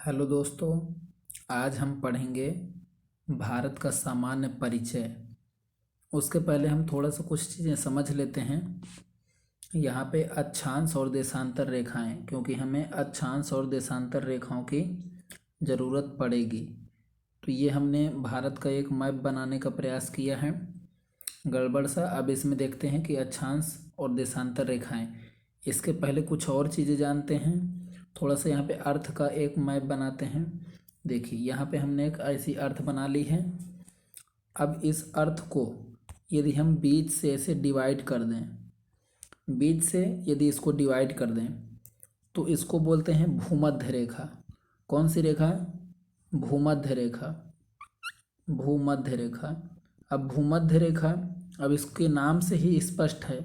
Hello दोस्तों, आज हम पढ़ेंगे भारत का सामान्य परिचय। उसके पहले हम थोड़ा सा कुछ चीज़ें समझ लेते हैं। यहाँ पे अक्षांश और देशांतर रेखाएं, क्योंकि हमें अक्षांश और देशांतर रेखाओं की ज़रूरत पड़ेगी। तो ये हमने भारत का एक मैप बनाने का प्रयास किया है, गड़बड़ सा। अब इसमें देखते हैं कि अक्षांश और देशांतर रेखाएं। इसके पहले कुछ और चीज़ें जानते हैं। थोड़ा सा यहाँ पे अर्थ का एक मैप बनाते हैं। देखिए, यहाँ पे हमने एक ऐसी अर्थ बना ली है। अब इस अर्थ को यदि हम बीच से ऐसे डिवाइड कर दें, बीच से यदि इसको डिवाइड कर दें तो इसको बोलते हैं भूमध्य रेखा। कौन सी रेखा? भूमध्य रेखा। भूमध्य रेखा। अब भूमध्य रेखा, अब इसके नाम से ही स्पष्ट है।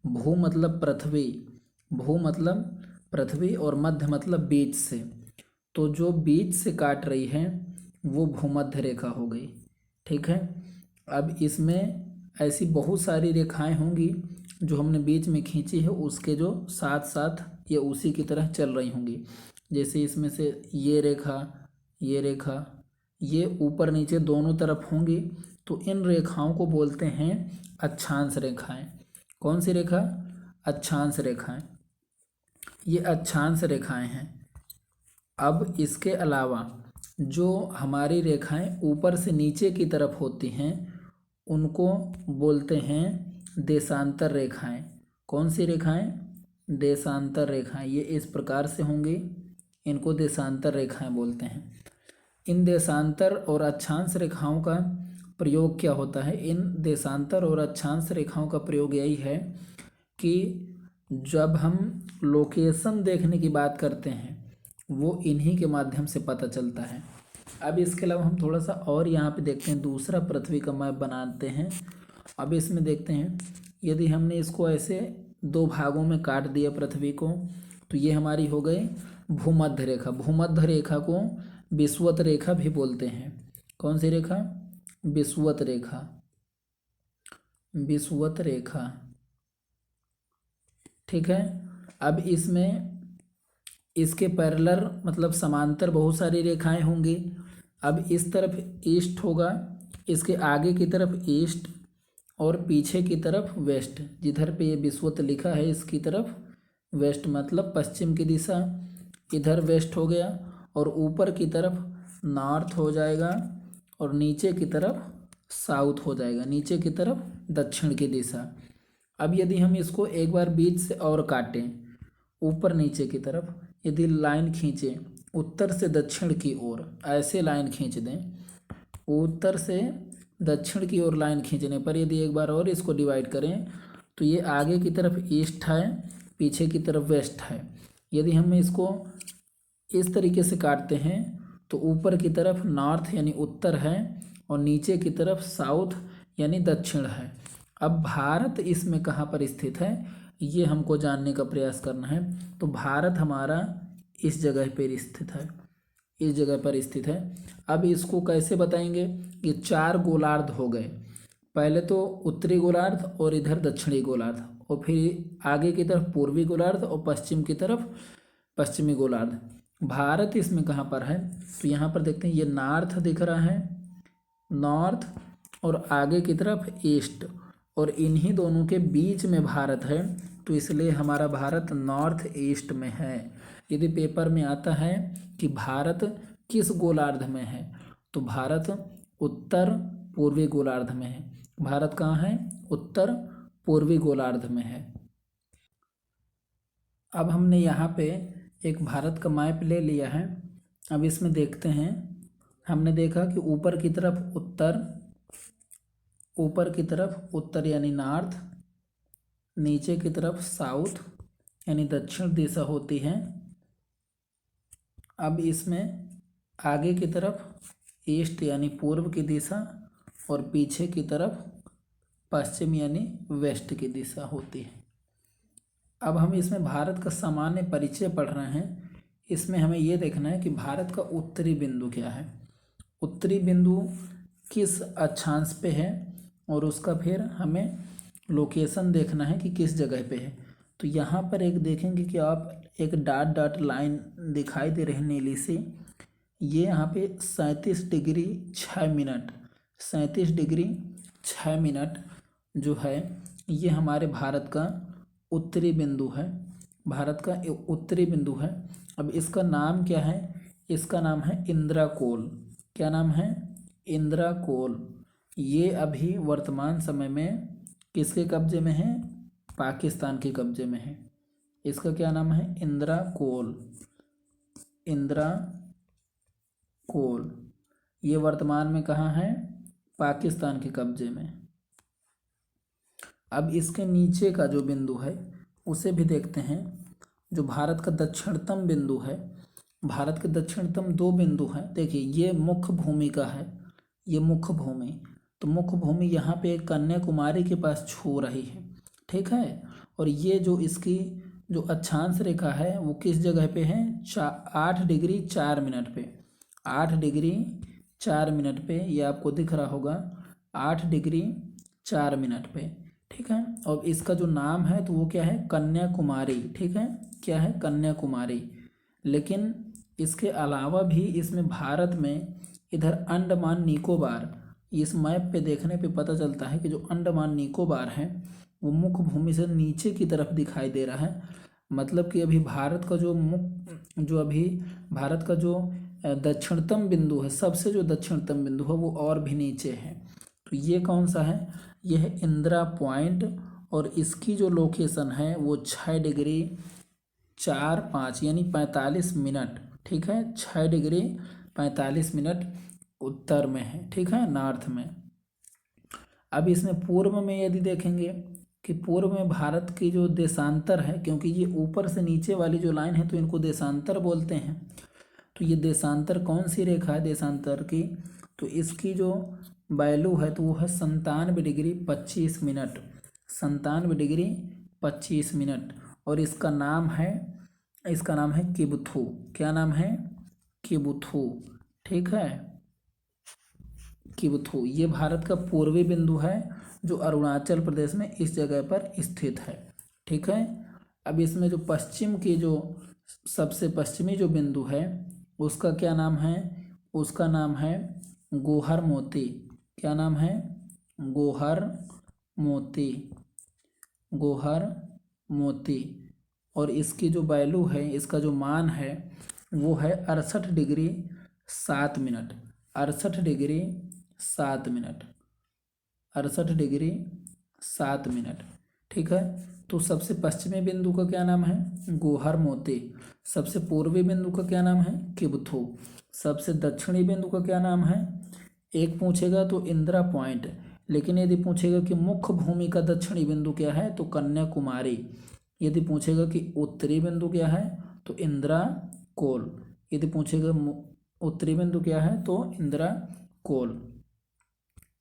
भू मतलब पृथ्वी, भू मतलब पृथ्वी और मध्य मतलब बीच से। तो जो बीच से काट रही है वो भूमध्य रेखा हो गई। ठीक है। अब इसमें ऐसी बहुत सारी रेखाएं होंगी जो हमने बीच में खींची है, उसके जो साथ साथ ये उसी की तरह चल रही होंगी। जैसे इसमें से ये रेखा, ये रेखा, ये ऊपर नीचे दोनों तरफ होंगी। तो इन रेखाओं को बोलते हैं अक्षांश रेखाएं। कौन सी रेखा? अक्षांश रेखाएं। ये अक्षांश रेखाएं हैं। अब इसके अलावा जो हमारी रेखाएं ऊपर से नीचे की तरफ होती हैं उनको बोलते हैं देशांतर रेखाएं। कौन सी रेखाएं? देशांतर रेखाएं। ये इस प्रकार से होंगी, इनको देशांतर रेखाएं बोलते हैं। इन देशांतर और अक्षांश रेखाओं का प्रयोग क्या होता है? इन देशांतर और अक्षांश रेखाओं का प्रयोग यही है कि जब हम लोकेशन देखने की बात करते हैं वो इन्हीं के माध्यम से पता चलता है। अब इसके अलावा हम थोड़ा सा और यहाँ पे देखते हैं, दूसरा पृथ्वी का मैप बनाते हैं। अब इसमें देखते हैं, यदि हमने इसको ऐसे दो भागों में काट दिया पृथ्वी को, तो ये हमारी हो गई भूमध्य रेखा। भूमध्य रेखा को विषुवत रेखा भी बोलते हैं। कौन सी रेखा? विषुवत रेखा। विषुवत रेखा। ठीक है। अब इसमें इसके पैरेलल मतलब समांतर बहुत सारी रेखाएं होंगी। अब इस तरफ ईस्ट होगा, इसके आगे की तरफ ईस्ट और पीछे की तरफ वेस्ट। जिधर पे ये विषुवत लिखा है इसकी तरफ वेस्ट मतलब पश्चिम की दिशा, इधर वेस्ट हो गया। और ऊपर की तरफ नॉर्थ हो जाएगा और नीचे की तरफ साउथ हो जाएगा, नीचे की तरफ दक्षिण की दिशा। अब यदि हम इसको एक बार बीच से और काटें, ऊपर नीचे की तरफ यदि लाइन खींचें उत्तर से दक्षिण की ओर, ऐसे लाइन खींच दें, उत्तर से दक्षिण की ओर लाइन खींचने पर यदि एक बार और इसको डिवाइड करें तो ये आगे की तरफ ईस्ट है, पीछे की तरफ वेस्ट है। यदि हम इसको इस तरीके से काटते हैं तो ऊपर की तरफ नॉर्थ यानी उत्तर है और नीचे की तरफ साउथ यानी दक्षिण है। अब भारत इसमें कहाँ पर स्थित है ये हमको जानने का प्रयास करना है। तो भारत हमारा इस जगह पर स्थित है, इस जगह पर स्थित है। अब इसको कैसे बताएंगे? ये चार गोलार्ध हो गए। पहले तो उत्तरी गोलार्ध और इधर दक्षिणी गोलार्ध, और फिर आगे की तरफ पूर्वी गोलार्ध और पश्चिम की तरफ पश्चिमी गोलार्ध। भारत इसमें कहाँ पर है? तो यहाँ पर देखते हैं, ये नॉर्थ दिख रहा है, नॉर्थ, और आगे की तरफ ईस्ट, और इन्हीं दोनों के बीच में भारत है। तो इसलिए हमारा भारत नॉर्थ ईस्ट में है। यदि पेपर में आता है कि भारत किस गोलार्ध में है तो भारत उत्तर पूर्वी गोलार्ध में है। भारत कहाँ है? उत्तर पूर्वी गोलार्ध में है। अब हमने यहाँ पे एक भारत का मैप ले लिया है। अब इसमें देखते हैं, हमने देखा कि ऊपर की तरफ उत्तर, ऊपर की तरफ उत्तर यानी नॉर्थ, नीचे की तरफ साउथ यानी दक्षिण दिशा होती है। अब इसमें आगे की तरफ ईस्ट यानी पूर्व की दिशा और पीछे की तरफ पश्चिम यानी वेस्ट की दिशा होती है। अब हम इसमें भारत का सामान्य परिचय पढ़ रहे हैं। इसमें हमें ये देखना है कि भारत का उत्तरी बिंदु क्या है, उत्तरी बिंदु किस अक्षांश पे है, और उसका फिर हमें लोकेशन देखना है कि किस जगह पे है। तो यहाँ पर एक देखेंगे कि आप एक डॉट डॉट लाइन दिखाई दे रही नीली सी, ये यहाँ पे 37 डिग्री 6 मिनट, 37 डिग्री 6 मिनट जो है ये हमारे भारत का उत्तरी बिंदु है, भारत का उत्तरी बिंदु है। अब इसका नाम क्या है? इसका नाम है इंद्राकोल। क्या नाम है? इंद्राकोल। ये अभी वर्तमान समय में किसके कब्जे में है? पाकिस्तान के कब्जे में है। इसका क्या नाम है? इंद्राकोल। इंद्राकोल ये वर्तमान में कहाँ है? पाकिस्तान के कब्जे में। अब इसके नीचे का जो बिंदु है उसे भी देखते हैं, जो भारत का दक्षिणतम बिंदु है। भारत के दक्षिणतम दो बिंदु हैं। देखिए ये मुख्य भूमि का है, ये मुख्य भूमि, तो मुख्य भूमि यहाँ पे कन्याकुमारी के पास छू रही है, ठीक है। और ये जो इसकी जो अक्षांश रेखा है वो किस जगह पे है? 8 डिग्री 4 मिनट पे, 8 डिग्री 4 मिनट पे, ये आपको दिख रहा होगा 8 डिग्री 4 मिनट पे, ठीक है। और इसका जो नाम है तो वो क्या है? कन्याकुमारी, ठीक है। क्या है? कन्याकुमारी। लेकिन इसके अलावा भी इसमें भारत में इधर अंडमान निकोबार, इस मैप पे देखने पे पता चलता है कि जो अंडमान निकोबार है वो मुख्य भूमि से नीचे की तरफ दिखाई दे रहा है। मतलब कि अभी भारत का अभी भारत का जो दक्षिणतम बिंदु है, सबसे जो दक्षिणतम बिंदु है वो और भी नीचे है। तो ये कौन सा है? यह है इंदिरा पॉइंट, और इसकी जो लोकेशन है वो 6 डिग्री 4 5 यानी 45 मिनट, ठीक है। 6 डिग्री 45 मिनट उत्तर में है, ठीक है, नॉर्थ में। अब इसमें पूर्व में यदि देखेंगे कि पूर्व में भारत की जो देशांतर है, क्योंकि ये ऊपर से नीचे वाली जो लाइन है तो इनको देशांतर बोलते हैं। तो ये देशांतर कौन सी रेखा है देशांतर की? तो इसकी जो वैल्यू है तो वो है 97 डिग्री 25 मिनट, 97 डिग्री 25 मिनट। और इसका नाम है किबुथु। क्या नाम है? किबुथु, ठीक है, किबुथु। ये भारत का पूर्वी बिंदु है जो अरुणाचल प्रदेश में इस जगह पर स्थित है, ठीक है। अब इसमें जो पश्चिम की जो सबसे पश्चिमी जो बिंदु है उसका क्या नाम है? उसका नाम है गोहर मोती। क्या नाम है? गोहर मोती, गोहर मोती। और इसकी जो वैल्यू है, इसका जो मान है वो है 68 degree 7 minute, 68 degree 7 minute, 68 degree 7 minute, ठीक है। तो सबसे पश्चिमी बिंदु का क्या नाम है? गोहर मोती। सबसे पूर्वी बिंदु का क्या नाम है? किबुथु। सबसे दक्षिणी बिंदु का क्या नाम है? एक पूछेगा तो इंदिरा पॉइंट, लेकिन यदि पूछेगा कि मुख्य भूमि का दक्षिणी बिंदु क्या है तो कन्याकुमारी। यदि पूछेगा कि उत्तरी बिंदु क्या है तो इंदिरा कोल। यदि पूछेगा उत्तरी बिंदु क्या है तो इंदिरा कोल।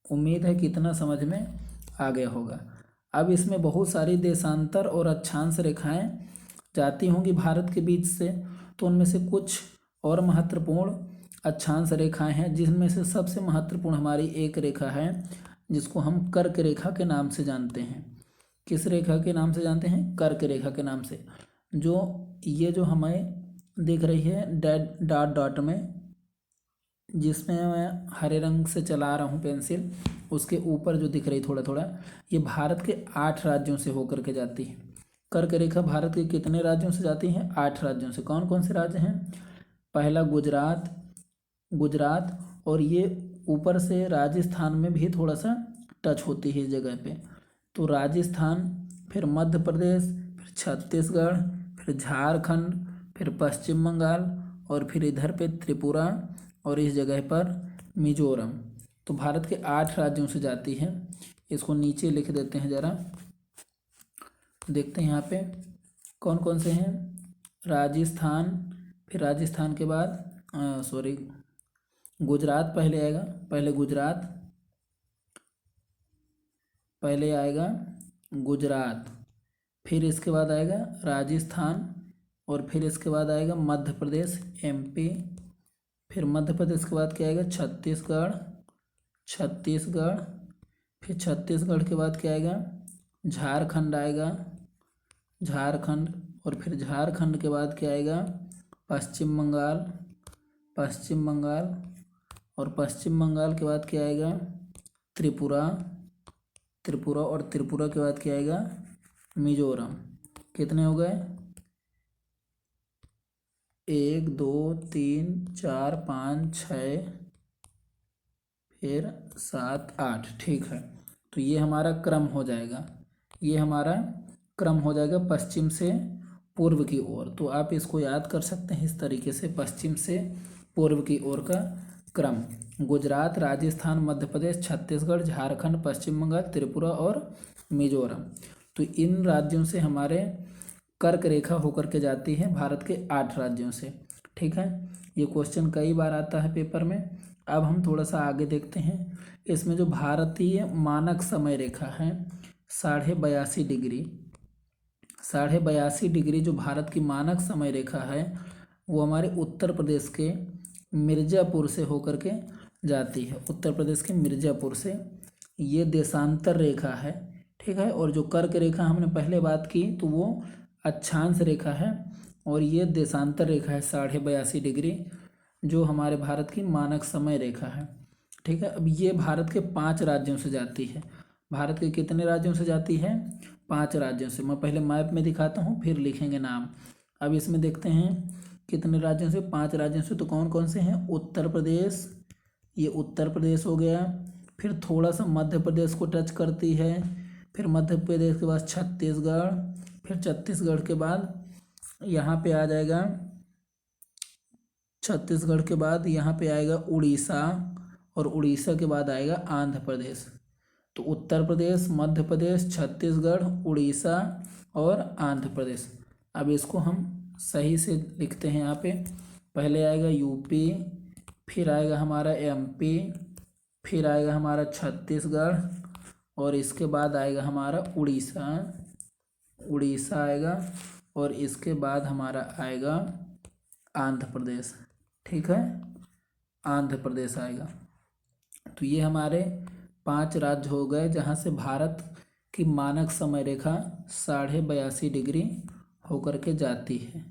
उम्मीद है कि इतना समझ में आ गया होगा। अब इसमें बहुत सारी देशांतर और अक्षांश रेखाएं जाती होंगी भारत के बीच से, तो उनमें से कुछ और महत्वपूर्ण अक्षांश रेखाएं हैं, जिसमें से सबसे महत्वपूर्ण हमारी एक रेखा है जिसको हम कर्क रेखा के नाम से जानते हैं। किस रेखा के नाम से जानते हैं? कर्क रेखा के नाम से। ये जो हमें दिख रही है डॉट डॉट में, जिसमें मैं हरे रंग से चला रहा हूँ पेंसिल, उसके ऊपर जो दिख रही थोड़ा थोड़ा, ये भारत के 8 राज्यों से होकर के जाती है। कर्क रेखा भारत के कितने राज्यों से जाती है? 8 राज्यों से। कौन कौन से राज्य हैं? पहला गुजरात, और ये ऊपर से राजस्थान में भी थोड़ा सा टच होती है इस जगह पे। तो राजस्थान, फिर मध्य प्रदेश, फिर छत्तीसगढ़, फिर झारखंड, फिर पश्चिम बंगाल, और फिर इधर पे त्रिपुरा, और इस जगह पर मिजोरम। तो भारत के 8 राज्यों से जाती है। इसको नीचे लिख देते हैं ज़रा, देखते हैं यहाँ पे कौन कौन से हैं। राजस्थान, फिर राजस्थान के बाद गुजरात पहले आएगा, पहले आएगा गुजरात, फिर इसके बाद आएगा राजस्थान, और फिर इसके बाद आएगा मध्य प्रदेश MP, फिर मध्य प्रदेश के बाद क्या आएगा? छत्तीसगढ़, फिर छत्तीसगढ़ के बाद क्या आएगा? झारखंड आएगा, और फिर झारखंड के बाद क्या आएगा? पश्चिम बंगाल, पश्चिम बंगाल, और पश्चिम बंगाल के बाद क्या आएगा, त्रिपुरा, त्रिपुरा, और त्रिपुरा के बाद क्या आएगा, मिजोरम। कितने हो गए, 1 2 3 4 5 6 फिर 7 8, ठीक है। तो ये हमारा क्रम हो जाएगा, ये हमारा क्रम हो जाएगा पश्चिम से पूर्व की ओर। तो आप इसको याद कर सकते हैं इस तरीके से, पश्चिम से पूर्व की ओर का क्रम। गुजरात, राजस्थान, मध्य प्रदेश, छत्तीसगढ़, झारखंड, पश्चिम बंगाल, त्रिपुरा और मिजोरम। तो इन राज्यों से हमारे कर्क रेखा होकर के जाती है भारत के 8 राज्यों से, ठीक है। ये क्वेश्चन कई बार आता है पेपर में। अब हम थोड़ा सा आगे देखते हैं। इसमें जो भारतीय मानक समय रेखा है 82.5 डिग्री, 82.5 डिग्री जो भारत की मानक समय रेखा है वो हमारे उत्तर प्रदेश के मिर्ज़ापुर से होकर के जाती है, उत्तर प्रदेश के मिर्ज़ापुर से। ये देशांतर रेखा है, ठीक है। और जो कर्क रेखा हमने पहले बात की तो वो अक्षांश रेखा है, और ये देशांतर रेखा है 82.5 डिग्री जो हमारे भारत की मानक समय रेखा है, ठीक है। अब ये भारत के 5 राज्यों से जाती है। भारत के कितने राज्यों से जाती है, 5 राज्यों से। मैं पहले मैप में दिखाता हूँ फिर लिखेंगे नाम। अब इसमें देखते हैं कितने राज्यों से, 5 राज्यों से। तो कौन कौन से हैं, उत्तर प्रदेश, ये उत्तर प्रदेश हो गया। फिर थोड़ा सा मध्य प्रदेश को टच करती है, फिर मध्य प्रदेश के बाद छत्तीसगढ़, फिर छत्तीसगढ़ के बाद यहाँ पे आ जाएगा, छत्तीसगढ़ के बाद यहाँ पे आएगा उड़ीसा, और उड़ीसा के बाद आएगा आंध्र प्रदेश। तो उत्तर प्रदेश, मध्य प्रदेश, छत्तीसगढ़, उड़ीसा और आंध्र प्रदेश। अब इसको हम सही से लिखते हैं यहाँ पे। पहले आएगा यूपी, फिर आएगा हमारा एमपी, फिर आएगा हमारा छत्तीसगढ़, और इसके बाद आएगा हमारा उड़ीसा, उड़ीसा आएगा, और इसके बाद हमारा आएगा आंध्र प्रदेश, ठीक है, आंध्र प्रदेश आएगा। तो ये हमारे 5 राज्य हो गए जहाँ से भारत की मानक समय रेखा 82.5 डिग्री होकर के जाती है।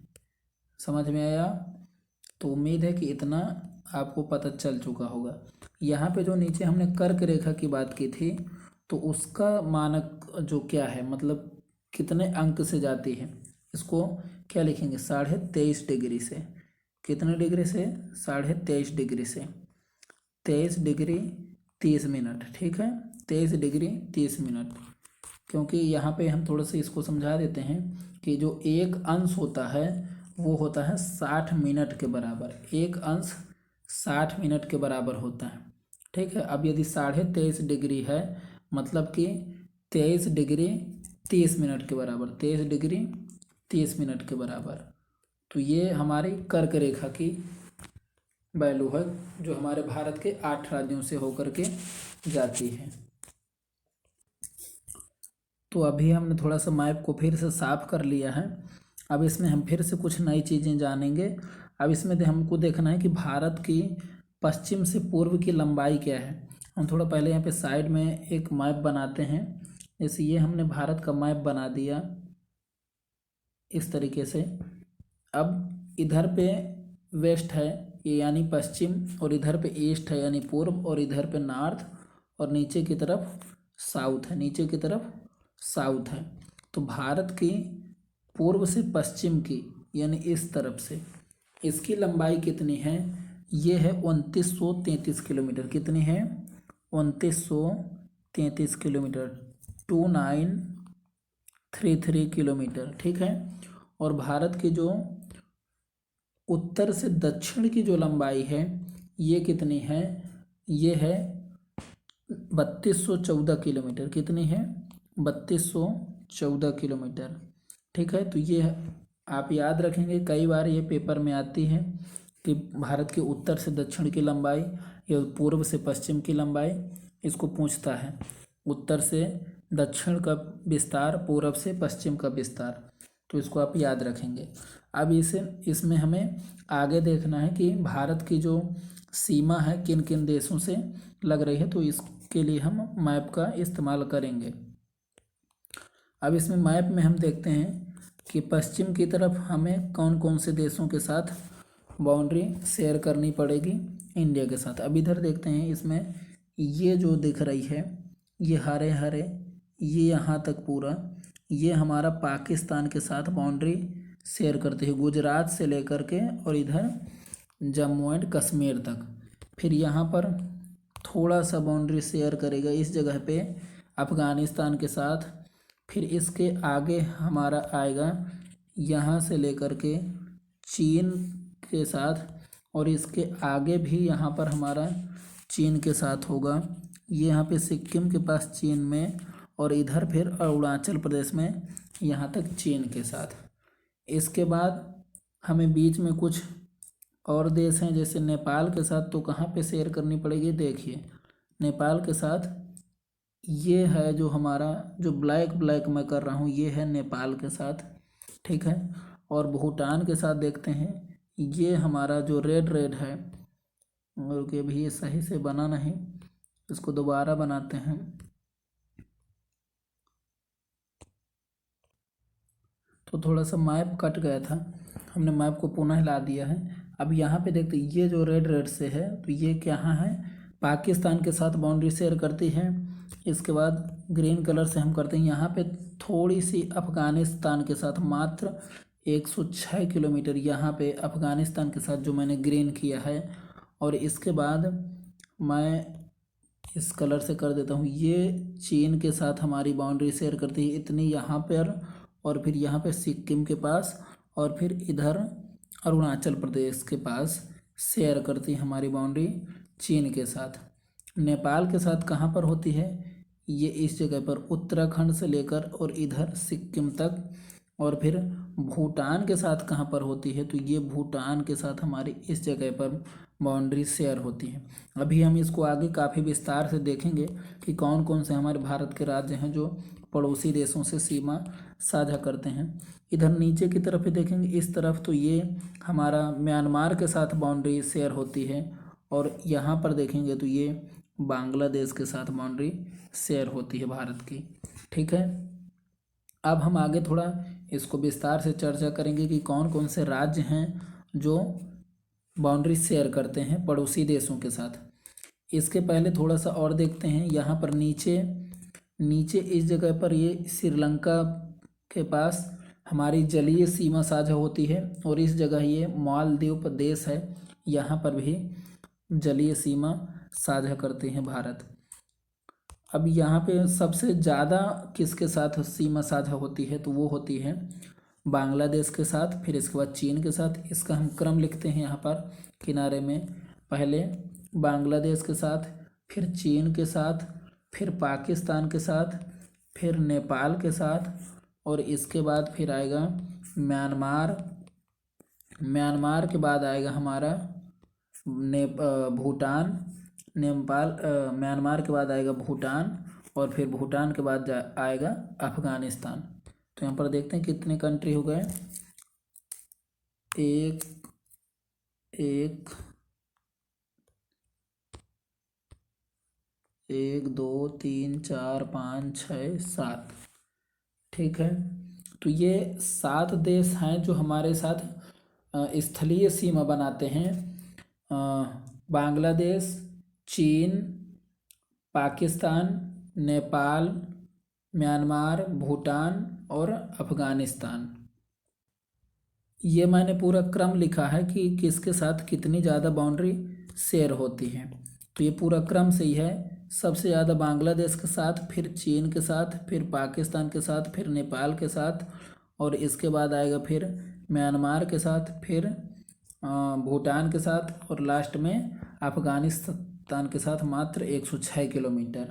समझ में आया? तो उम्मीद है कि इतना आपको पता चल चुका होगा। यहाँ पे जो नीचे हमने कर्क रेखा की बात की थी तो उसका मानक जो क्या है, मतलब कितने अंक से जाती है, इसको क्या लिखेंगे, 23.5 डिग्री से। कितने डिग्री से, 23.5 डिग्री से, 23 डिग्री 30 मिनट, ठीक है, 23 डिग्री 30 मिनट। क्योंकि यहाँ पे हम थोड़ा सा इसको समझा देते हैं कि जो एक अंश होता है वो होता है 60 मिनट के बराबर, एक अंश 60 मिनट के बराबर होता है, ठीक है। अब यदि 23.5 डिग्री है मतलब कि 23 डिग्री 30 मिनट के बराबर, 23 डिग्री 30 मिनट के बराबर। तो ये हमारी कर्क रेखा की वैल्यू है जो हमारे भारत के 8 राज्यों से होकर के जाती है। तो अभी हमने थोड़ा सा मैप को फिर से साफ कर लिया है। अब इसमें हम फिर से कुछ नई चीज़ें जानेंगे। अब इसमें हमको देखना है कि भारत की पश्चिम से पूर्व की लंबाई क्या है। हम थोड़ा पहले यहाँ पे साइड में एक मैप बनाते हैं। जैसे ये हमने भारत का मैप बना दिया इस तरीके से। अब इधर पे वेस्ट है ये यानी पश्चिम, और इधर पे ईस्ट है यानी पूर्व, और इधर पे नॉर्थ, और नीचे की तरफ साउथ है, नीचे की तरफ साउथ है। तो भारत की पूर्व से पश्चिम की यानी इस तरफ से इसकी लंबाई कितनी है, ये है 2933 किलोमीटर। कितनी है, 2933 किलोमीटर, 2933 किलोमीटर, ठीक है। और भारत की जो उत्तर से दक्षिण की जो लंबाई है ये कितनी है, ये है 3214 किलोमीटर। कितनी है, 3214 किलोमीटर, ठीक है। तो ये आप याद रखेंगे, कई बार ये पेपर में आती है कि भारत के उत्तर से दक्षिण की लंबाई या पूर्व से पश्चिम की लंबाई, इसको पूछता है। उत्तर से दक्षिण का विस्तार, पूर्व से पश्चिम का विस्तार, तो इसको आप याद रखेंगे। अब इसमें हमें आगे देखना है कि भारत की जो सीमा है किन किन देशों से लग रही है, तो इसके लिए हम मैप का इस्तेमाल करेंगे। अब इसमें मैप में हम देखते हैं कि पश्चिम की तरफ हमें कौन कौन से देशों के साथ बाउंड्री शेयर करनी पड़ेगी इंडिया के साथ। अब इधर देखते हैं, इसमें ये जो दिख रही है, ये हरे हरे, ये यहाँ तक पूरा, ये हमारा पाकिस्तान के साथ बाउंड्री शेयर करती है, गुजरात से लेकर के और इधर जम्मू एंड कश्मीर तक। फिर यहाँ पर थोड़ा सा बाउंड्री शेयर करेगा इस जगह पे अफ़गानिस्तान के साथ। फिर इसके आगे हमारा आएगा यहाँ से लेकर के चीन के साथ, और इसके आगे भी यहाँ पर हमारा चीन के साथ होगा। ये यहाँ पे सिक्किम के पास चीन में, और इधर फिर अरुणाचल प्रदेश में यहाँ तक चीन के साथ। इसके बाद हमें बीच में कुछ और देश हैं, जैसे नेपाल के साथ, तो कहाँ पे शेयर करनी पड़ेगी, देखिए नेपाल के साथ ये है जो हमारा, जो ब्लैक ब्लैक मैं कर रहा हूँ, ये है नेपाल के साथ, ठीक है। और भूटान के साथ देखते हैं, ये हमारा जो रेड रेड है, और कि अभी ये सही से बना नहीं, इसको दोबारा बनाते हैं। तो थोड़ा सा मैप कट गया था, हमने मैप को पुनः हिला दिया है। अब यहाँ पे देखते, ये जो रेड रेड से है, तो ये क्या है, पाकिस्तान के साथ बाउंड्री शेयर करती है। इसके बाद ग्रीन कलर से हम करते हैं, यहाँ पे थोड़ी सी अफ़गानिस्तान के साथ, मात्र 106 किलोमीटर यहाँ पे अफ़गानिस्तान के साथ जो मैंने ग्रीन किया है। और इसके बाद मैं इस कलर से कर देता हूँ, ये चीन के साथ हमारी बाउंड्री शेयर करती है इतनी यहाँ पर, और फिर यहाँ पे सिक्किम के पास, और फिर इधर अरुणाचल प्रदेश के पास शेयर करती है हमारी बाउंड्री चीन के साथ। नेपाल के साथ कहाँ पर होती है, ये इस जगह पर उत्तराखंड से लेकर और इधर सिक्किम तक। और फिर भूटान के साथ कहाँ पर होती है, तो ये भूटान के साथ हमारी इस जगह पर बाउंड्री शेयर होती है। अभी हम इसको आगे काफ़ी विस्तार से देखेंगे कि कौन कौन से हमारे भारत के राज्य हैं जो पड़ोसी देशों से सीमा साझा करते हैं। इधर नीचे की तरफ ही देखेंगे, इस तरफ तो ये हमारा म्यांमार के साथ बाउंड्री शेयर होती है, और यहाँ पर देखेंगे तो ये बांग्लादेश के साथ बाउंड्री शेयर होती है भारत की, ठीक है। अब हम आगे थोड़ा इसको विस्तार से चर्चा करेंगे कि कौन कौन से राज्य हैं जो बाउंड्री शेयर करते हैं पड़ोसी देशों के साथ। इसके पहले थोड़ा सा और देखते हैं, यहाँ पर नीचे नीचे इस जगह पर ये श्रीलंका के पास हमारी जलीय सीमा साझा होती है, और इस जगह ये मालदीव देश है, यहाँ पर भी जलीय सीमा साझा करते हैं भारत। अब यहाँ पे सबसे ज़्यादा किसके साथ सीमा साझा होती है, तो वो होती है बांग्लादेश के साथ, फिर इसके बाद चीन के साथ। इसका हम क्रम लिखते हैं यहाँ पर किनारे में, पहले बांग्लादेश के साथ, फिर चीन के साथ, फिर पाकिस्तान के साथ, फिर नेपाल के साथ, और इसके बाद फिर आएगा म्यांमार। म्यांमार के बाद आएगा हमारा भूटान। म्यांमार के बाद आएगा भूटान, और फिर भूटान के बाद आएगा अफ़गानिस्तान। तो यहाँ पर देखते हैं कितने कंट्री हो गए, एक एक एक दो तीन चार पाँच छः सात, ठीक है। तो ये 7 देश हैं जो हमारे साथ स्थलीय सीमा बनाते हैं। बांग्लादेश, चीन, पाकिस्तान, नेपाल, म्यांमार, भूटान और अफ़गानिस्तान। ये मैंने पूरा क्रम लिखा है कि किसके साथ कितनी ज़्यादा बाउंड्री शेयर होती है, तो ये पूरा क्रम सही है। सबसे ज़्यादा बांग्लादेश के साथ, फिर चीन के साथ, फिर पाकिस्तान के साथ, फिर नेपाल के साथ, और इसके बाद आएगा फिर म्यांमार के साथ, फिर भूटान के साथ, और लास्ट में अफ़गानिस्तान के साथ मात्र 106 किलोमीटर,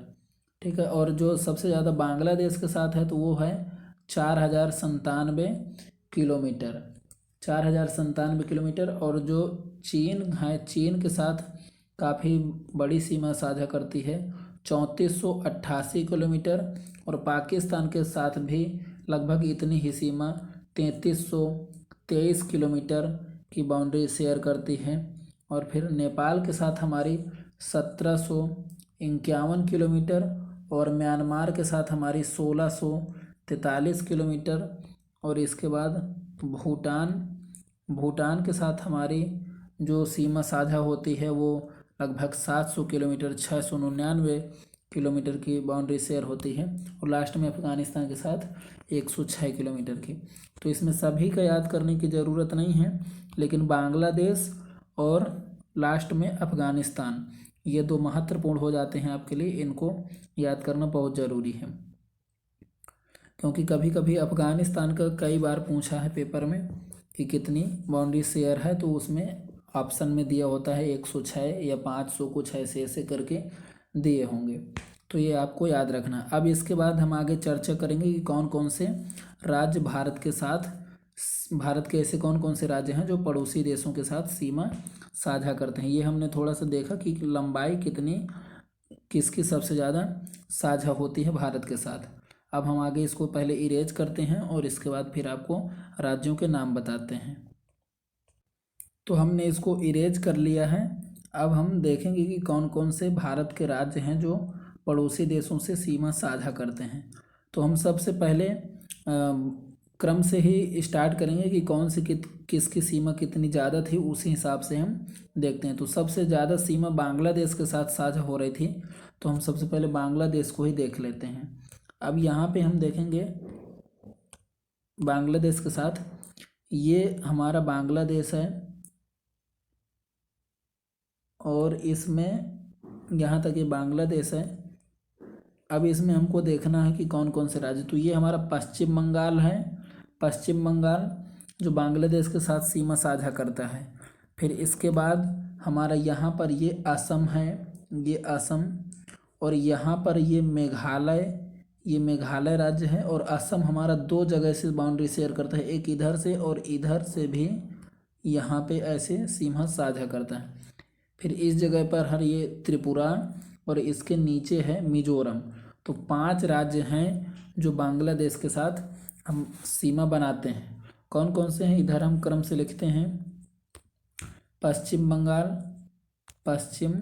ठीक है। और जो सबसे ज़्यादा बांग्लादेश के साथ है तो वो है 4097 किलोमीटर, 4097 किलोमीटर। और जो चीन है, चीन के साथ काफ़ी बड़ी सीमा साझा करती है, 3488 किलोमीटर। और पाकिस्तान के साथ भी लगभग इतनी ही सीमा 3323 किलोमीटर की बाउंड्री शेयर करती है। और फिर नेपाल के साथ हमारी 1751 किलोमीटर, और म्यांमार के साथ हमारी 1643 किलोमीटर। और इसके बाद भूटान के साथ हमारी जो सीमा साझा होती है वो लगभग 700 किलोमीटर 699 किलोमीटर की बाउंड्री शेयर होती है, और लास्ट में अफ़गानिस्तान के साथ 106 किलोमीटर की। तो इसमें सभी का याद करने की ज़रूरत नहीं है, लेकिन बांग्लादेश और लास्ट में अफ़गानिस्तान, ये दो महत्वपूर्ण हो जाते हैं आपके लिए, इनको याद करना बहुत ज़रूरी है, क्योंकि कभी कभी अफ़गानिस्तान का कई बार पूछा है पेपर में कि कितनी बाउंड्री शेयर है, तो उसमें ऑप्शन में दिया होता है 106 या 500, कुछ ऐसे ऐसे करके दिए होंगे, तो ये आपको याद रखना। अब इसके बाद हम आगे चर्चा करेंगे कि कौन कौन से राज्य भारत के साथ, भारत के ऐसे कौन कौन से राज्य हैं जो पड़ोसी देशों के साथ सीमा साझा करते हैं। ये हमने थोड़ा सा देखा कि लंबाई कितनी, किसकी सबसे ज़्यादा साझा होती है भारत के साथ। अब हम आगे इसको पहले इरेज करते हैं और इसके बाद फिर आपको राज्यों के नाम बताते हैं। तो हमने इसको इरेज कर लिया है। अब हम देखेंगे कि कौन कौन से भारत के राज्य हैं जो पड़ोसी देशों से सीमा साझा करते हैं। तो हम सबसे पहले क्रम से ही स्टार्ट करेंगे कि कौन सी किसकी सीमा कितनी ज़्यादा थी, उसी हिसाब से हम देखते हैं। तो सबसे ज़्यादा सीमा बांग्लादेश के साथ साझा हो रही थी, तो हम सबसे पहले बांग्लादेश को ही देख लेते हैं। अब यहाँ पे हम देखेंगे बांग्लादेश के साथ, ये हमारा बांग्लादेश है और इसमें यहाँ तक ये बांग्लादेश है। अब इसमें हमको देखना है कि कौन कौन से राज्य, तो ये हमारा पश्चिम बंगाल है, पश्चिम बंगाल जो बांग्लादेश के साथ सीमा साझा करता है। फिर इसके बाद हमारा यहाँ पर ये असम है, ये असम, और यहाँ पर ये मेघालय, ये मेघालय राज्य है, और असम हमारा दो जगह से बाउंड्री शेयर करता है, एक इधर से और इधर से भी यहाँ पे ऐसे सीमा साझा करता है। फिर इस जगह पर हर ये त्रिपुरा, और इसके नीचे है मिजोरम। तो 5 राज्य हैं जो बांग्लादेश के साथ हम सीमा बनाते हैं। कौन कौन से हैं, इधर हम क्रम से लिखते हैं। पश्चिम बंगाल, पश्चिम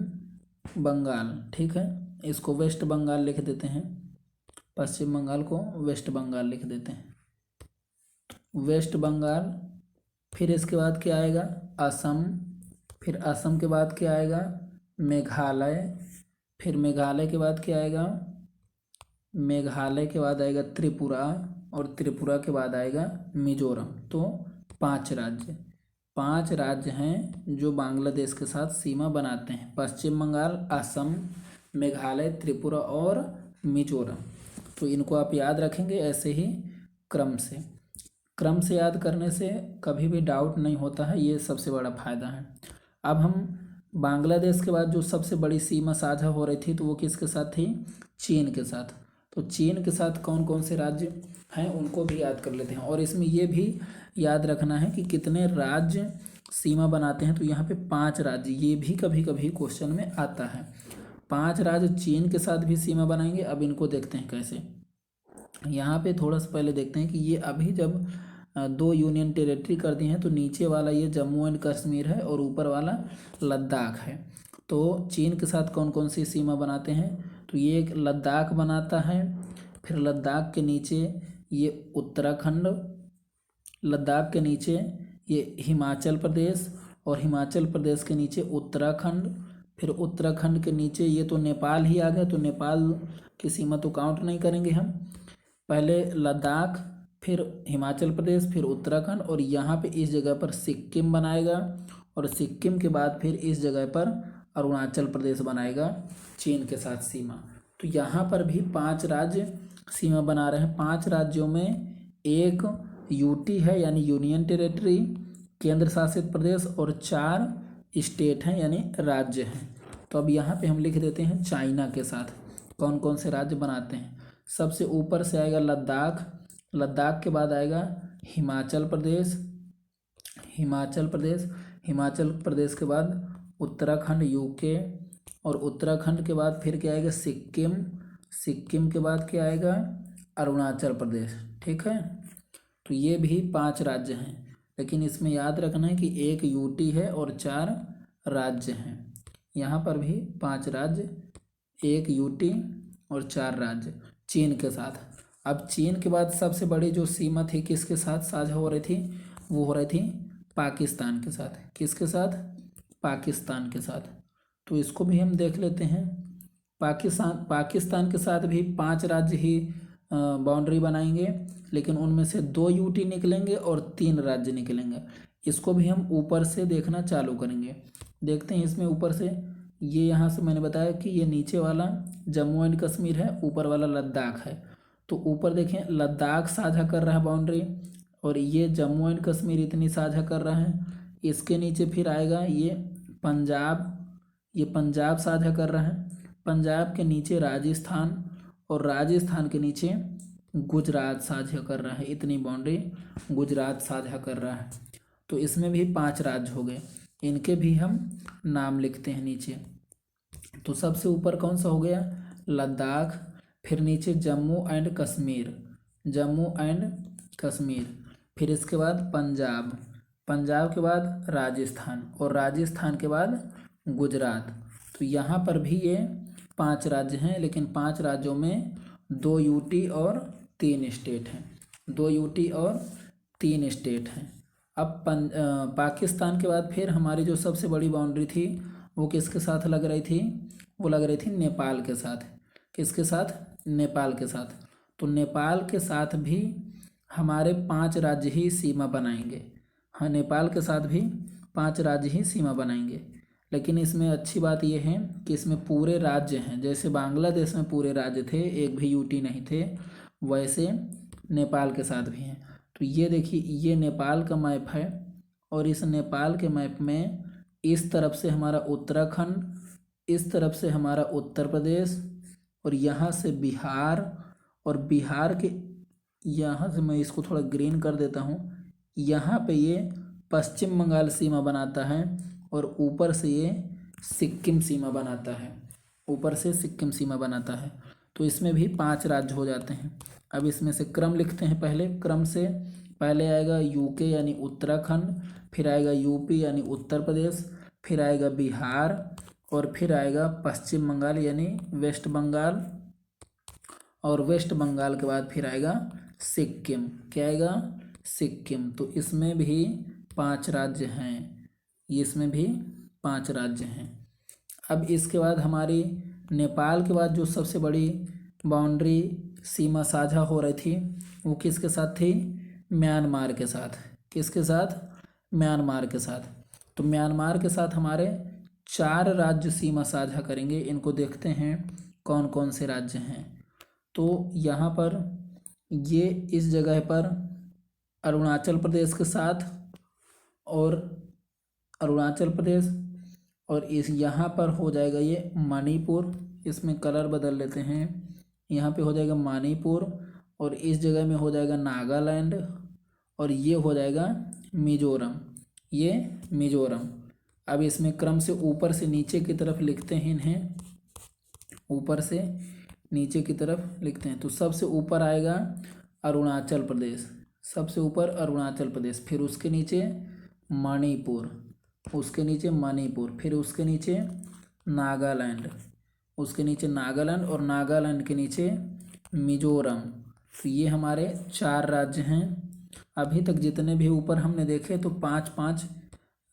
बंगाल, ठीक है, इसको वेस्ट बंगाल लिख देते हैं, पश्चिम बंगाल को वेस्ट बंगाल लिख देते हैं, वेस्ट बंगाल। फिर इसके बाद क्या आएगा, असम। फिर असम के बाद क्या आएगा, मेघालय। फिर मेघालय के बाद क्या आएगा, मेघालय के बाद आएगा त्रिपुरा, और त्रिपुरा के बाद आएगा मिजोरम। तो 5 राज्य, 5 राज्य हैं जो बांग्लादेश के साथ सीमा बनाते हैं, पश्चिम बंगाल, असम, मेघालय, त्रिपुरा और मिजोरम। तो इनको आप याद रखेंगे ऐसे ही क्रम से, क्रम से याद करने से कभी भी डाउट नहीं होता है, ये सबसे बड़ा फ़ायदा है। अब हम बांग्लादेश के बाद जो सबसे बड़ी सीमा साझा हो रही थी, तो वो किसके साथ थी, चीन के साथ। तो चीन के साथ कौन कौन से राज्य हैं उनको भी याद कर लेते हैं, और इसमें ये भी याद रखना है कि कितने राज्य सीमा बनाते हैं। तो यहाँ पे 5 राज्य, ये भी कभी कभी क्वेश्चन में आता है। 5 राज्य चीन के साथ भी सीमा बनाएंगे। अब इनको देखते हैं कैसे। यहाँ पे थोड़ा सा पहले देखते हैं कि ये अभी जब 2 यूनियन टेरिटरी कर दी हैं, तो नीचे वाला ये जम्मू एंड कश्मीर है और ऊपर वाला लद्दाख है। तो चीन के साथ कौन कौन सी सीमा बनाते हैं, तो ये एक लद्दाख बनाता है, फिर लद्दाख के नीचे ये उत्तराखंड, लद्दाख के नीचे ये हिमाचल प्रदेश, और हिमाचल प्रदेश के नीचे उत्तराखंड, फिर उत्तराखंड के नीचे ये तो नेपाल ही आ गया, तो नेपाल की सीमा तो काउंट नहीं करेंगे हम। पहले लद्दाख, फिर हिमाचल प्रदेश, फिर उत्तराखंड, और यहाँ पे इस जगह पर सिक्किम बनाएगा, और सिक्किम के बाद फिर इस जगह पर अरुणाचल प्रदेश बनाएगा चीन के साथ सीमा। तो यहाँ पर भी 5 राज्य सीमा बना रहे हैं। 5 राज्यों में एक यूटी है यानी यूनियन टेरिटरी, केंद्र शासित प्रदेश, और 4 स्टेट हैं यानी राज्य हैं। तो अब यहाँ पे हम लिख देते हैं चाइना के साथ कौन कौन से राज्य बनाते हैं। सबसे ऊपर से आएगा लद्दाख, लद्दाख के बाद आएगा हिमाचल प्रदेश, हिमाचल प्रदेश, हिमाचल प्रदेश के बाद उत्तराखंड यूके, और उत्तराखंड के बाद फिर क्या आएगा सिक्किम, सिक्किम के बाद क्या आएगा अरुणाचल प्रदेश, ठीक है। तो ये भी 5 राज्य हैं, लेकिन इसमें याद रखना है कि एक यूटी है और 4 राज्य हैं। यहाँ पर भी 5 राज्य, एक यूटी और 4 राज्य चीन के साथ। अब चीन के बाद सबसे बड़ी जो सीमा थी किसके साथ साझा हो रही थी, वो हो रही थी पाकिस्तान के साथ। किसके साथ, पाकिस्तान के साथ। तो इसको भी हम देख लेते हैं। पाकिस्तान के साथ भी 5 राज्य ही बाउंड्री बनाएंगे, लेकिन उनमें से 2 यूटी निकलेंगे और 3 राज्य निकलेंगे। इसको भी हम ऊपर से देखना चालू करेंगे। देखते हैं इसमें ऊपर से, ये यहाँ से मैंने बताया कि ये नीचे वाला जम्मू एंड कश्मीर है, ऊपर वाला लद्दाख है। तो ऊपर देखें लद्दाख साझा कर रहा है बाउंड्री, और ये जम्मू एंड कश्मीर इतनी साझा कर रहा है। इसके नीचे फिर आएगा ये पंजाब, ये पंजाब साझा कर रहा है। पंजाब के नीचे राजस्थान, और राजस्थान के नीचे गुजरात साझा कर रहा है। इतनी बाउंड्री गुजरात साझा कर रहा है। तो इसमें भी 5 राज्य हो गए, इनके भी हम नाम लिखते हैं नीचे। तो सबसे ऊपर कौन सा हो गया? लद्दाख। फिर नीचे जम्मू एंड कश्मीर, जम्मू एंड कश्मीर। फिर इसके बाद पंजाब, पंजाब के बाद राजस्थान, और राजस्थान के बाद गुजरात। तो यहाँ पर भी ये 5 राज्य हैं, लेकिन 5 राज्यों में 2 यूटी और 3 स्टेट हैं, 2 यूटी और 3 स्टेट हैं। अब पाकिस्तान के बाद फिर हमारी जो सबसे बड़ी बाउंड्री थी वो किसके साथ लग रही थी? वो लग रही थी नेपाल के साथ। किसके साथ? नेपाल के साथ। तो नेपाल के साथ भी हमारे 5 राज्य ही सीमा बनाएंगे। हाँ, नेपाल के साथ भी 5 राज्य ही सीमा बनाएंगे, लेकिन इसमें अच्छी बात यह है कि इसमें पूरे राज्य हैं। जैसे बांग्लादेश में पूरे राज्य थे, एक भी यूटी नहीं थे, वैसे नेपाल के साथ भी हैं। तो ये देखिए, ये नेपाल का मैप है, और इस नेपाल के मैप में इस तरफ से हमारा उत्तराखंड, इस तरफ से हमारा उत्तर प्रदेश, और यहाँ से बिहार, और बिहार के यहाँ से मैं इसको थोड़ा ग्रीन कर देता हूँ, यहाँ पे ये पश्चिम बंगाल सीमा बनाता है, और ऊपर से ये सिक्किम सीमा बनाता है, ऊपर से सिक्किम सीमा बनाता है। तो इसमें भी 5 राज्य हो जाते हैं। अब इसमें से क्रम लिखते हैं। पहले क्रम से पहले आएगा यूके यानी उत्तराखंड, फिर आएगा यूपी यानी उत्तर प्रदेश, फिर आएगा बिहार, और फिर आएगा पश्चिम बंगाल यानी वेस्ट बंगाल, और वेस्ट बंगाल के बाद फिर आएगा सिक्किम। क्या आएगा? सिक्किम। तो इसमें भी 5 राज्य हैं, इसमें भी 5 राज्य हैं। अब इसके बाद हमारी नेपाल के बाद जो सबसे बड़ी बाउंड्री सीमा साझा हो रही थी वो किसके साथ थी? म्यांमार के साथ। किसके साथ? म्यांमार के साथ। तो म्यांमार के साथ हमारे 4 राज्य सीमा साझा करेंगे। इनको देखते हैं कौन कौन से राज्य हैं। तो यहाँ पर ये इस जगह पर अरुणाचल प्रदेश के साथ, और अरुणाचल प्रदेश, और इस यहाँ पर हो जाएगा ये मणिपुर। इसमें कलर बदल लेते हैं, यहाँ पे हो जाएगा मणिपुर, और इस जगह में हो जाएगा नागालैंड, और ये हो जाएगा मिजोरम, ये मिजोरम। अब इसमें क्रम से ऊपर से नीचे की तरफ लिखते हैं इन्हें, ऊपर से नीचे की तरफ लिखते हैं। तो सबसे ऊपर आएगा अरुणाचल प्रदेश, सबसे ऊपर अरुणाचल प्रदेश, फिर उसके नीचे मणिपुर, उसके नीचे मणिपुर, फिर उसके नीचे नागालैंड, उसके नीचे नागालैंड, और नागालैंड के नीचे मिजोरम। तो ये हमारे 4 राज्य हैं। अभी तक जितने भी ऊपर हमने देखे तो 5-5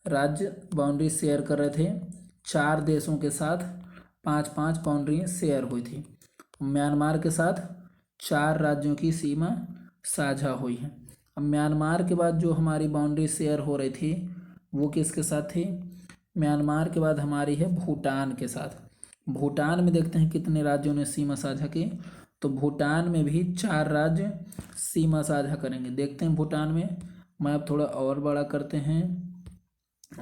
राज्य बाउंड्री शेयर कर रहे थे। 4 देशों के साथ 5-5 बाउंड्री शेयर हुई थी। म्यांमार के साथ 4 राज्यों की सीमा साझा हुई है। अब म्यांमार के बाद जो हमारी बाउंड्री शेयर हो रही थी वो किसके साथ थी? म्यांमार के बाद हमारी है भूटान के साथ। भूटान में देखते हैं कितने राज्यों ने सीमा साझा की। तो भूटान में भी 4 राज्य सीमा साझा करेंगे। देखते हैं भूटान में, मैप थोड़ा और बड़ा करते हैं।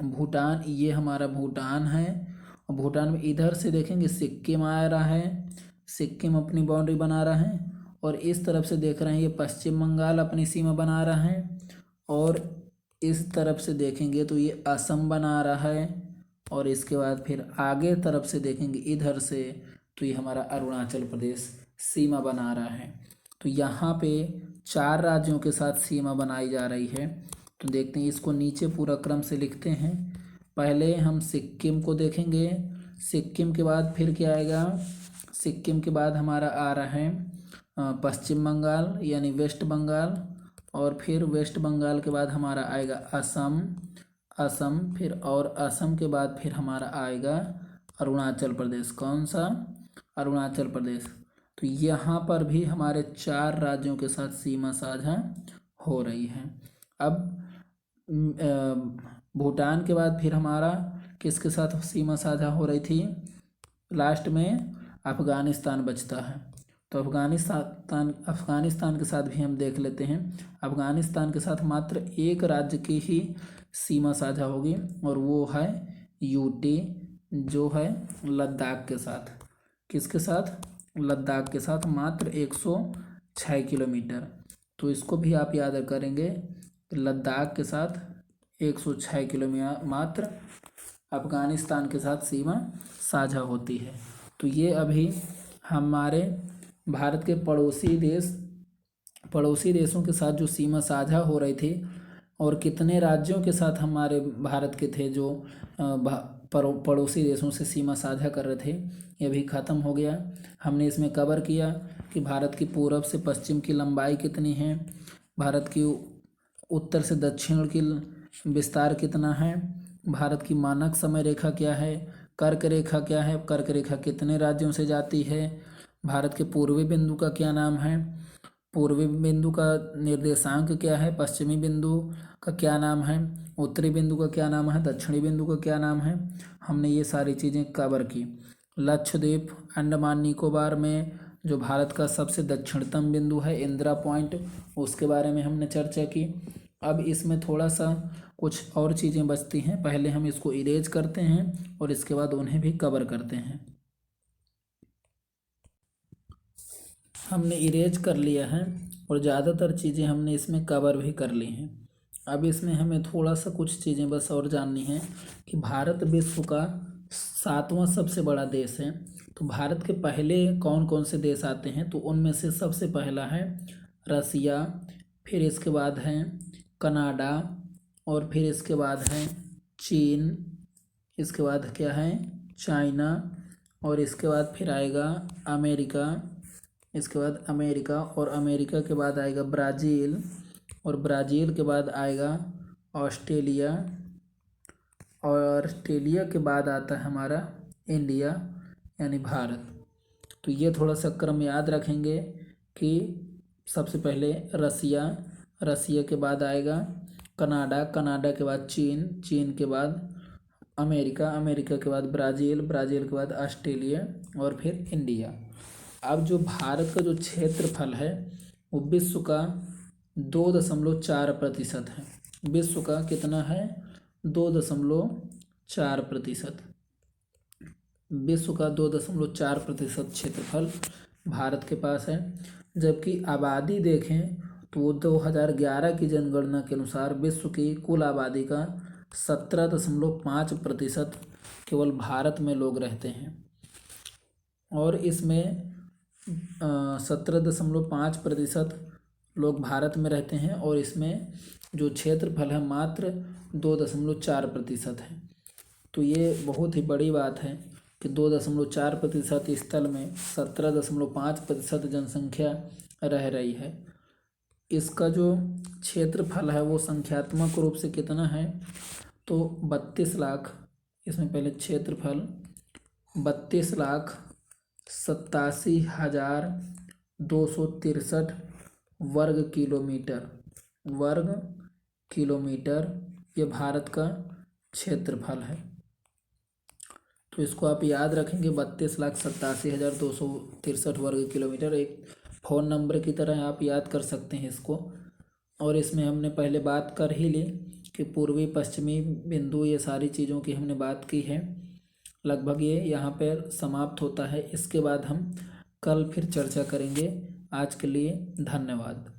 भूटान, ये हमारा भूटान है, और भूटान में इधर से देखेंगे सिक्किम आ रहा है, सिक्किम अपनी बाउंड्री बना रहा है, और इस तरफ से देख रहे हैं ये पश्चिम बंगाल अपनी सीमा बना रहा है, और इस तरफ से देखेंगे तो ये असम बना रहा है, और इसके बाद फिर आगे तरफ से देखेंगे इधर से तो ये हमारा अरुणाचल प्रदेश सीमा बना रहा है। तो यहाँ पे 4 राज्यों के साथ सीमा बनाई जा रही है। तो देखते हैं, इसको नीचे पूरा क्रम से लिखते हैं। पहले हम सिक्किम को देखेंगे, सिक्किम के बाद फिर क्या आएगा? सिक्किम के बाद हमारा आ रहा है पश्चिम बंगाल यानी वेस्ट बंगाल, और फिर वेस्ट बंगाल के बाद हमारा आएगा असम, असम, फिर और असम के बाद फिर हमारा आएगा अरुणाचल प्रदेश। कौन सा? अरुणाचल प्रदेश। तो यहाँ पर भी हमारे 4 राज्यों के साथ सीमा साझा हो रही है। अब भूटान के बाद फिर हमारा किसके साथ सीमा साझा हो रही थी? लास्ट में अफ़गानिस्तान बचता है। तो अफ़गानिस्तान के साथ भी हम देख लेते हैं। अफ़गानिस्तान के साथ मात्र एक राज्य की ही सीमा साझा होगी और वो है यूटी, जो है लद्दाख के साथ। किसके साथ? लद्दाख के साथ, मात्र 106 किलोमीटर। तो इसको भी आप याद करेंगे, लद्दाख के साथ 106 किलोमीटर मात्र अफ़गानिस्तान के साथ सीमा साझा होती है। तो ये अभी हमारे भारत के पड़ोसी देशों के साथ जो सीमा साझा हो रही थी और कितने राज्यों के साथ हमारे भारत के थे जो पड़ोसी देशों से सीमा साझा कर रहे थे, ये भी ख़त्म हो गया। हमने इसमें कवर किया कि भारत की पूर्व से पश्चिम की लंबाई कितनी है, भारत की उत्तर से दक्षिण की विस्तार कितना है, भारत की मानक समय रेखा क्या है, कर्क रेखा क्या है, कर्क रेखा कितने राज्यों से जाती है, भारत के पूर्वी बिंदु का क्या नाम है, पूर्वी बिंदु का निर्देशांक क्या है, पश्चिमी बिंदु का क्या नाम है, उत्तरी बिंदु का क्या नाम है, दक्षिणी बिंदु का क्या नाम है। हमने ये सारी चीज़ें कवर की। लक्षद्वीप, अंडमान निकोबार में जो भारत का सबसे दक्षिणतम बिंदु है इंदिरा पॉइंट, उसके बारे में हमने चर्चा की। अब इसमें थोड़ा सा कुछ और चीज़ें बचती हैं, पहले हम इसको इरेज करते हैं और इसके बाद उन्हें भी कवर करते हैं। हमने इरेज कर लिया है और ज़्यादातर चीज़ें हमने इसमें कवर भी कर ली हैं। अब इसमें हमें थोड़ा सा कुछ चीज़ें बस और जाननी है कि भारत विश्व का 7वां सबसे बड़ा देश है। तो भारत के पहले कौन कौन से देश आते हैं? तो उनमें से सबसे पहला है रसिया, फिर इसके बाद है कनाडा, और फिर इसके बाद है चीन, इसके बाद क्या है चाइना, और इसके बाद फिर आएगा अमेरिका, इसके बाद अमेरिका, और अमेरिका के बाद आएगा ब्राज़ील, और ब्राज़ील के बाद आएगा ऑस्ट्रेलिया, और ऑस्ट्रेलिया के बाद आता है हमारा इंडिया यानी भारत। तो ये थोड़ा सा क्रम याद रखेंगे कि सबसे पहले रसिया के बाद आएगा कनाडा, कनाडा के बाद चीन, चीन के बाद अमेरिका, अमेरिका के बाद ब्राज़ील, ब्राज़ील के बाद ऑस्ट्रेलिया और फिर इंडिया। अब जो भारत का जो क्षेत्रफल है वो विश्व का 2.4% है। विश्व का कितना है? 2.4%। विश्व का 2.4% क्षेत्रफल भारत के पास है। जबकि आबादी देखें तो वो 2011 की जनगणना के अनुसार विश्व की कुल आबादी का 17.5% केवल भारत में लोग रहते हैं, और इसमें 17.5% लोग भारत में रहते हैं, और इसमें जो क्षेत्रफल है मात्र 2.4% है। तो ये बहुत ही बड़ी बात है कि 2.4% स्थल में 17.5% जनसंख्या रह रही है। इसका जो क्षेत्रफल है वो संख्यात्मक रूप से कितना है? तो 32 लाख, इसमें पहले क्षेत्रफल 32,87,263 वर्ग किलोमीटर ये भारत का क्षेत्रफल है। तो इसको आप याद रखेंगे, 32,87,263 वर्ग किलोमीटर। एक फ़ोन नंबर की तरह आप याद कर सकते हैं इसको। और इसमें हमने पहले बात कर ही ली कि पूर्वी पश्चिमी बिंदु, ये सारी चीज़ों की हमने बात की है। लगभग ये यहाँ पर समाप्त होता है। इसके बाद हम कल फिर चर्चा करेंगे। आज के लिए धन्यवाद।